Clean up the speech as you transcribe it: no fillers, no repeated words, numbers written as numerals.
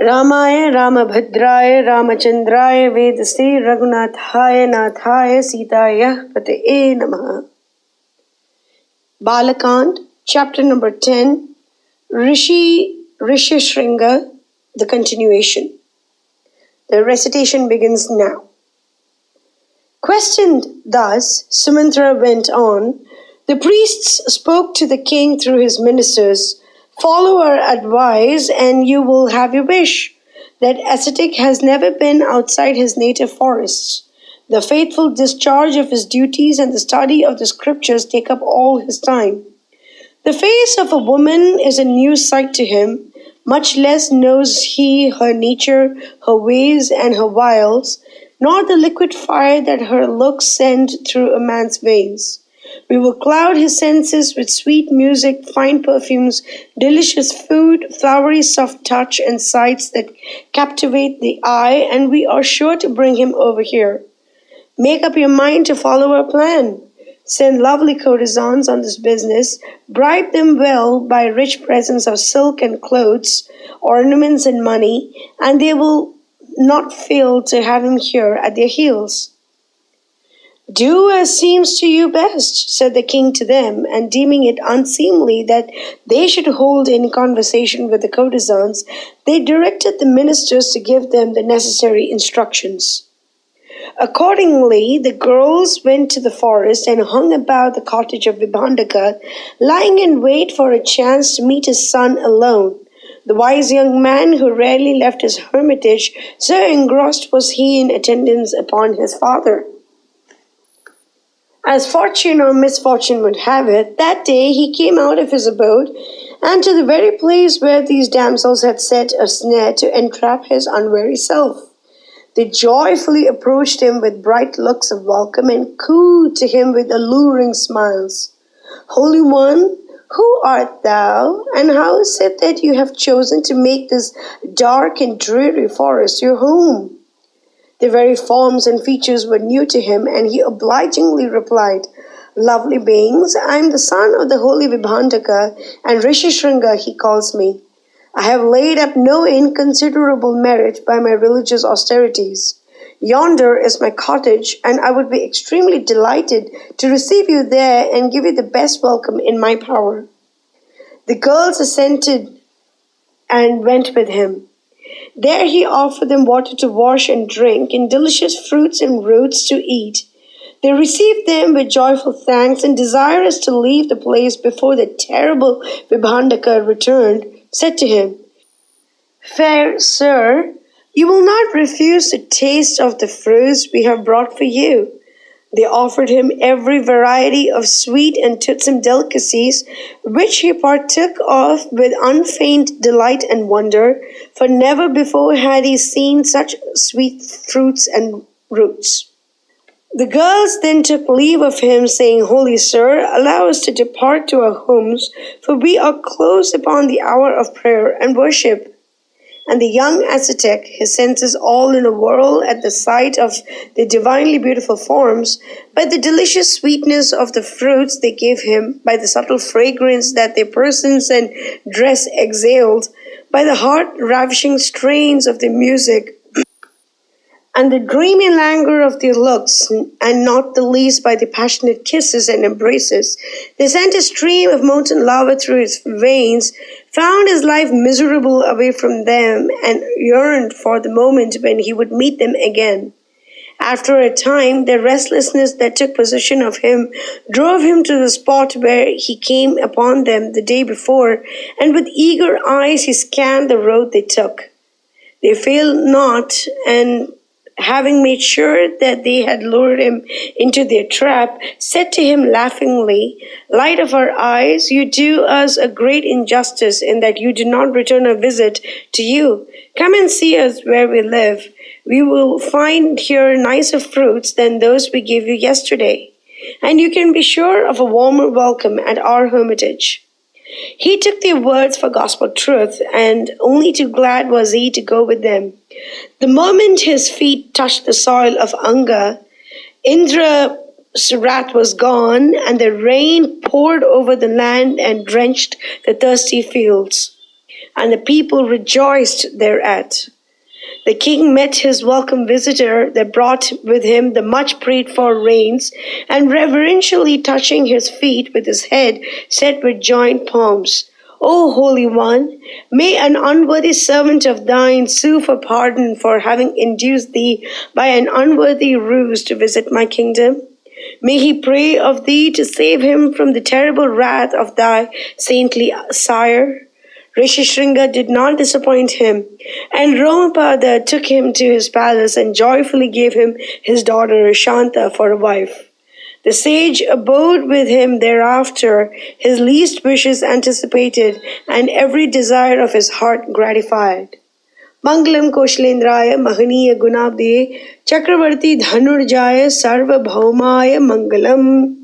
Ramaya Ramabhadraya Ramachandraya Vedase Raghunathaya Nathaya Sitaya Pateye Namaha. Bala, chapter number 10, Sage Rishyashringa, the continuation. The recitation begins now. Questioned thus, Sumantra went on. The priests spoke to the king through his ministers. Follow our advice and you will have your wish. That ascetic has never been outside his native forests. The faithful discharge of his duties and the study of the scriptures take up all his time. The face of a woman is a new sight to him. Much less knows he her nature, her ways, and her wiles, nor the liquid fire that her looks send through a man's veins. We will cloud his senses with sweet music, fine perfumes, delicious food, flowery soft touch, and sights that captivate the eye, and we are sure to bring him over here. Make up your mind to follow our plan. Send lovely courtesans on this business, bribe them well by rich presents of silk and clothes, ornaments and money, and they will not fail to have him here at their heels. Do as seems to you best, said the king to them, and deeming it unseemly that they should hold any conversation with the courtesans, they directed the ministers to give them the necessary instructions. Accordingly, the girls went to the forest and hung about the cottage of Vibhandaka, lying in wait for a chance to meet his son alone. The wise young man who rarely left his hermitage, so engrossed was he in attendance upon his father. As fortune or misfortune would have it, that day he came out of his abode, and to the very place where these damsels had set a snare to entrap his unwary self. They joyfully approached him with bright looks of welcome and cooed to him with alluring smiles. Holy One, who art thou, and how is it that you have chosen to make this dark and dreary forest your home? The very forms and features were new to him, and he obligingly replied, Lovely beings, I am the son of the holy Vibhandaka, and Rishyashringa he calls me. I have laid up no inconsiderable merit by my religious austerities. Yonder is my cottage, and I would be extremely delighted to receive you there and give you the best welcome in my power. The girls assented and went with him. There he offered them water to wash and drink, and delicious fruits and roots to eat. They received them with joyful thanks, and desirous to leave the place before the terrible Vibhandaka returned, said to him, Fair sir, you will not refuse to taste of the fruits we have brought for you. They offered him every variety of sweet and toothsome delicacies, which he partook of with unfeigned delight and wonder, for never before had he seen such sweet fruits and roots. The girls then took leave of him, saying, Holy sir, allow us to depart to our homes, for we are close upon the hour of prayer and worship. And the young ascetic, his senses all in a whirl at the sight of the divinely beautiful forms, by the delicious sweetness of the fruits they gave him, by the subtle fragrance that their persons and dress exhaled, by the heart-ravishing strains of their music, and the dreamy languor of their looks, and not the least by the passionate kisses and embraces, they sent a stream of molten lava through his veins, found his life miserable away from them, and yearned for the moment when he would meet them again. After a time, the restlessness that took possession of him drove him to the spot where he came upon them the day before, and with eager eyes he scanned the road they took. They failed not, and having made sure that they had lured him into their trap, said to him laughingly, Light of our eyes, you do us a great injustice in that you do not return a visit to you. Come and see us where we live. We will find here nicer fruits than those we gave you yesterday, and you can be sure of a warmer welcome at our hermitage. He took their words for gospel truth, and only too glad was he to go with them. The moment his feet touched the soil of Anga, Indra's wrath was gone, and the rain poured over the land and drenched the thirsty fields. and the people rejoiced thereat. The king met his welcome visitor that brought with him the much prayed for rains, and reverentially touching his feet with his head, said with joined palms, O Holy One, may an unworthy servant of thine sue for pardon for having induced thee by an unworthy ruse to visit my kingdom. May he pray of thee to save him from the terrible wrath of thy saintly sire. Rishyashringa did not disappoint him, and Rāma took him to his palace and joyfully gave him his daughter Shanta for a wife. The sage abode with him thereafter, his least wishes anticipated, and every desire of his heart gratified. Mangalam Koshalendraya Mahaniya Gunabde Chakravarti Dhanurjaya Sarvabhaumaya Mangalam.